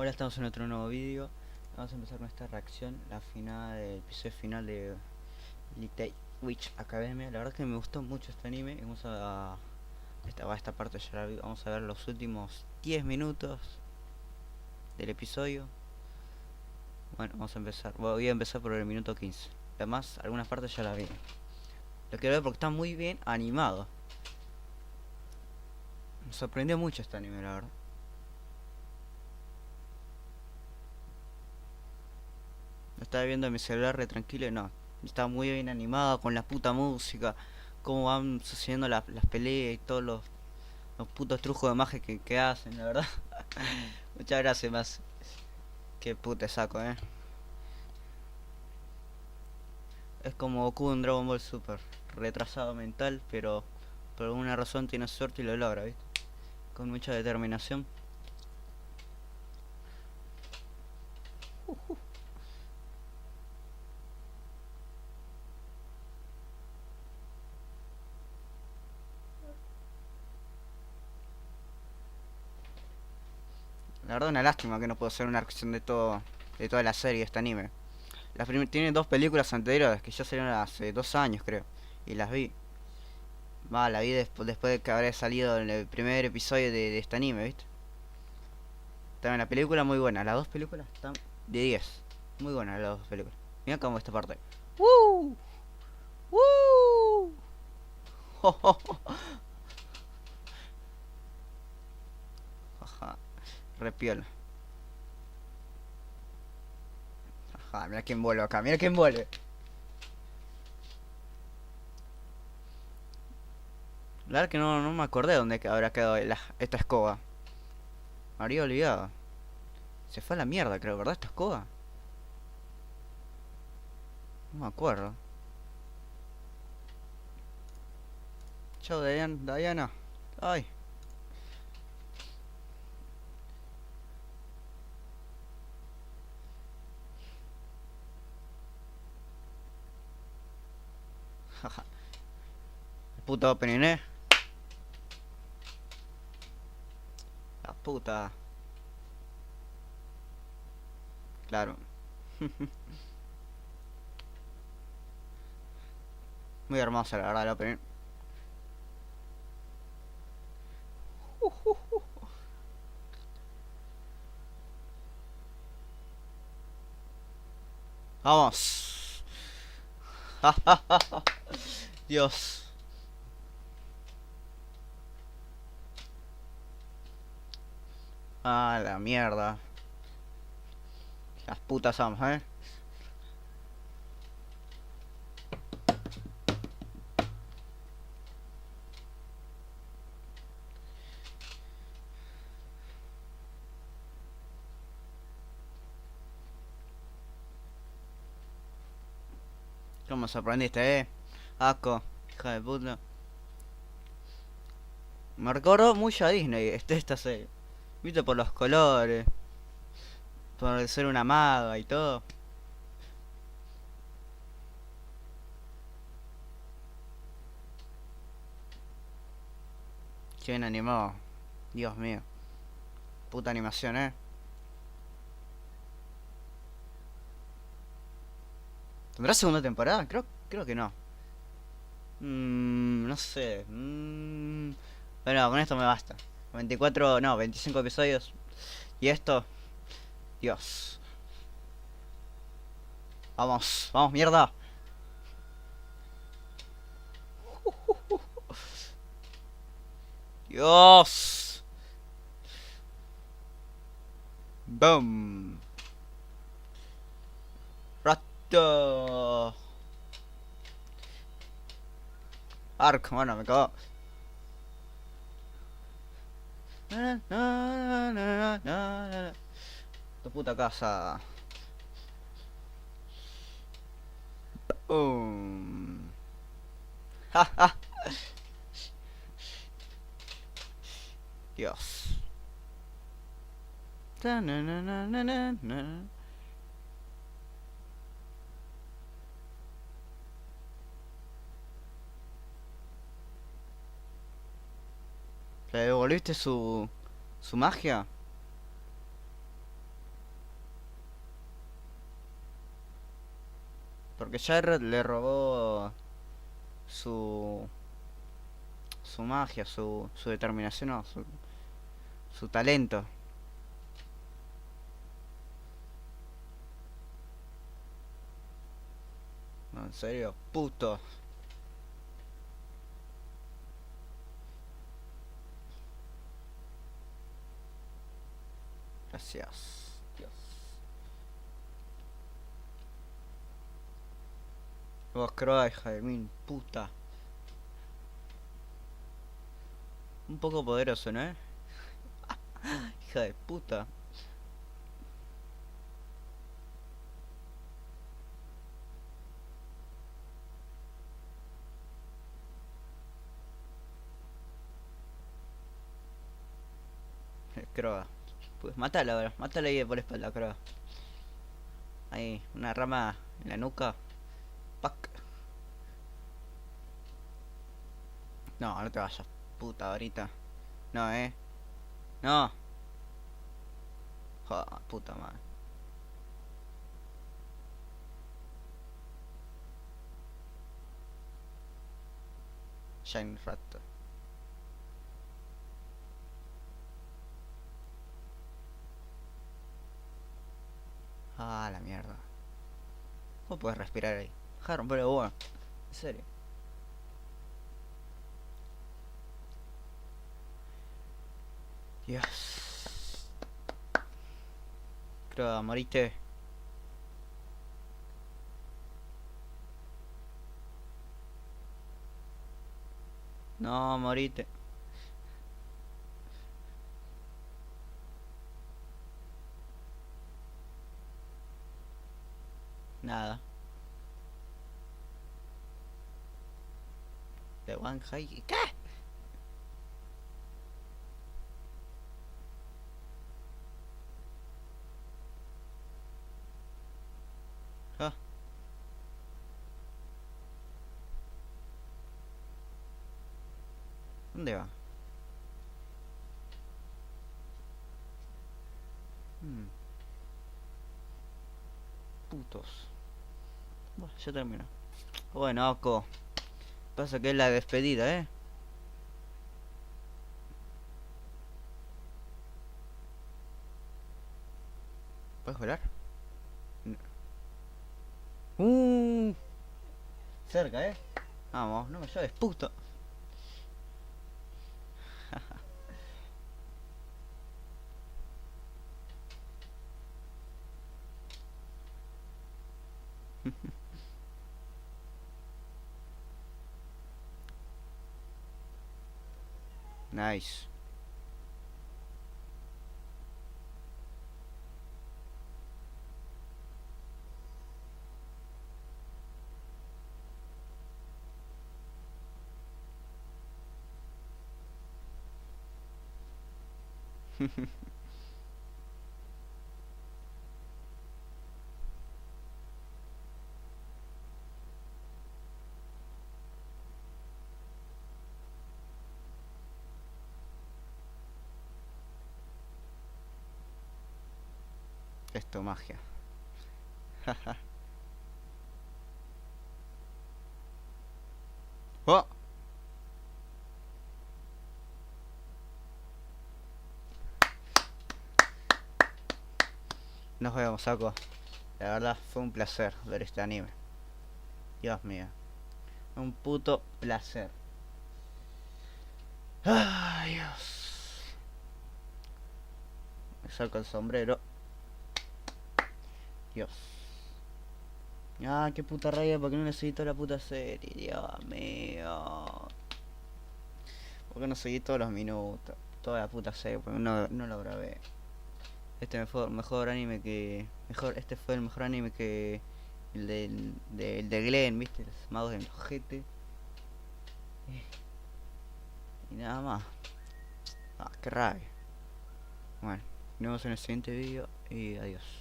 Hola, estamos en otro nuevo vídeo. Vamos a empezar con esta reacción, la final del episodio final de Little Witch Academia. La verdad que me gustó mucho este anime. Vamos a esta parte ya la vi. Vamos a ver los últimos 10 minutos del episodio. Bueno, vamos a empezar. Voy a empezar por el minuto 15. Además, algunas partes ya las vi. Lo quiero ver porque está muy bien animado. Me sorprendió mucho este anime, la verdad. Lo estaba viendo en mi celular re tranquilo y no. Está muy bien animado con la puta música. Cómo van sucediendo las peleas y todos los putos trujos de magia que hacen, la verdad. Muchas gracias más. Qué puta saco, Es como Goku en Dragon Ball Super. Retrasado mental, pero por alguna razón tiene suerte y lo logra, ¿viste? Con mucha determinación. La verdad una lástima que no puedo hacer una reacción de toda la serie de este anime. Tiene dos películas anteriores que ya salieron hace 2 años, creo. Y las vi. Va, la vi después de que habré salido en el primer episodio de este anime, ¿viste? También la película muy buena. Las dos películas están de 10. Muy buenas las dos películas. Mira cómo esta parte. ¡Woo! ¡Woo! Ajá. Repiola. Ajá, mira quién vuelve acá. Mira quién vuelve. La verdad que no me acordé dónde habrá quedado esta escoba. Me habría olvidado. Se fue a la mierda, creo, ¿verdad? Esta escoba. No me acuerdo. Chao, Diana. Ay. Jaja. El puto opening, La puta. Claro. Muy hermosa, la verdad, el opening. Vamos. Dios. Ah, la mierda. Las putas vamos, ¿Cómo sorprendiste, Asco, hija de puta. Me recordó mucho a Disney esta serie. Viste por los colores, por ser una maga y todo. Qué bien animado. Dios mío. Puta animación, ¿Tendrá segunda temporada? Creo que no. No sé. Bueno, con esto me basta. 24, no, 25 episodios. Y esto, Dios. Vamos, vamos, mierda. Dios. Boom. Rato. Ark, bueno, me cago. Tu puta casa. Ja, ja. Dios. ¿Le devolviste su magia? Porque Jared le robó su su magia, su determinación, no, su talento. No, en serio, puto. Gracias, Dios. Vos creo, hija de mil puta. Un poco poderoso, ¿no? Hija de puta. Croa. Pues mátala ahora, mátala ahí por la espalda, Croa. Ahí, una rama en la nuca. Pac. No, no te vayas, puta, ahorita. No, No. Joder, puta madre. Shine Rat. Ah, la mierda. ¿Cómo puedes respirar ahí? Deja de romper el huevo. En serio. Dios. Creo, moriste. No, moriste. Nada. De One High. ¿Qué? Ah, ¿dónde va? Hmm, putos. Bueno, ya terminó. Bueno, Ako. Pasa que es la despedida, ¿eh? ¿Puedes volar? No. Cerca, ¿eh? Vamos, no me llaves, puto. Nice. Esto, magia. Oh, nos vemos, Ako. La verdad fue un placer ver este anime. Dios mío. Un puto placer. Ay, Dios. Me saco el sombrero. Dios. Ah, qué puta rabia, porque no necesito la puta serie, Dios mío. Porque no seguí todos los minutos, toda la puta serie, porque no lo grabé. Este fue el mejor anime que. Este fue el mejor anime que. El de Glenn, viste, los magos del ojete. Y nada más. Ah, qué rabia. Bueno, nos vemos en el siguiente vídeo y adiós.